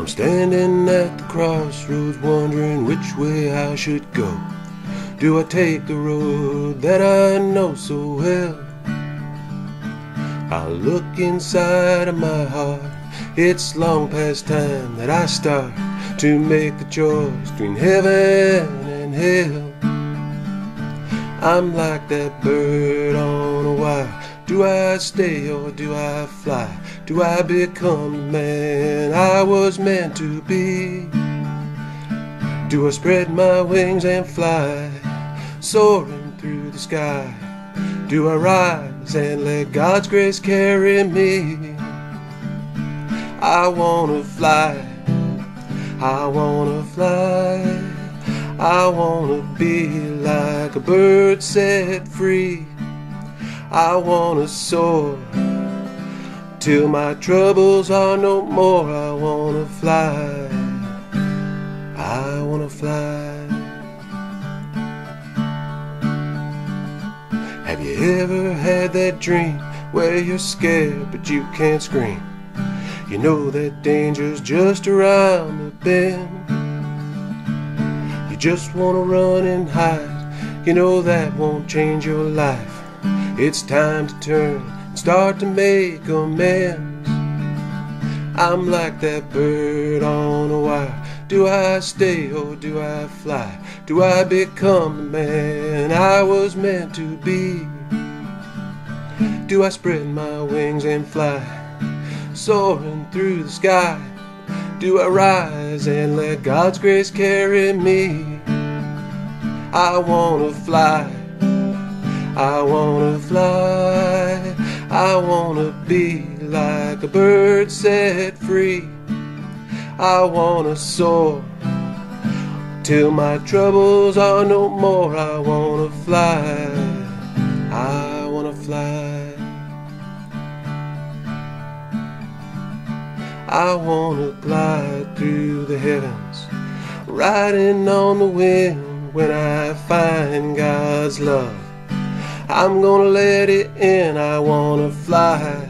I'm standing at the crossroads, wondering which way I should go. Do I take the road that I know so well? I look inside of my heart. It's long past time that I start to make the choice between heaven and hell. I'm like that bird on a wire. Do I stay or do I fly? Do I become the man I was meant to be? Do I spread my wings and fly, soaring through the sky? Do I rise and let God's grace carry me? I wanna fly, I wanna fly, I wanna be like a bird set free. I wanna soar till my troubles are no more. I wanna fly, I wanna fly. Have you ever had that dream where you're scared but you can't scream? You know that danger's just around the bend. You just wanna run and hide. You know that won't change your life. It's time to turn and start to make amends. I'm like that bird on a wire. Do I stay or do I fly? Do I become the man I was meant to be? Do I spread my wings and fly, soaring through the sky? Do I rise and let God's grace carry me? I wanna fly, I wanna fly, I wanna be like a bird set free. I wanna soar till my troubles are no more. I wanna fly, I wanna fly. I wanna glide through the heavens, riding on the wind. When I find God's love, I'm gonna let it in. I wanna fly,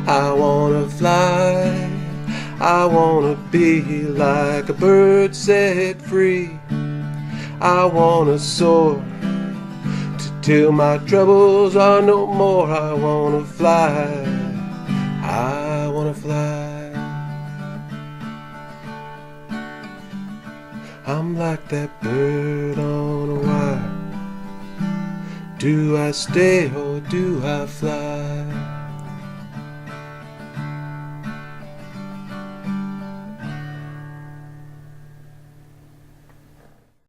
I wanna fly, I wanna be like a bird set free. I wanna soar till my troubles are no more. I wanna fly, I wanna fly. I'm like that bird on a wire. Do I stay or do I fly?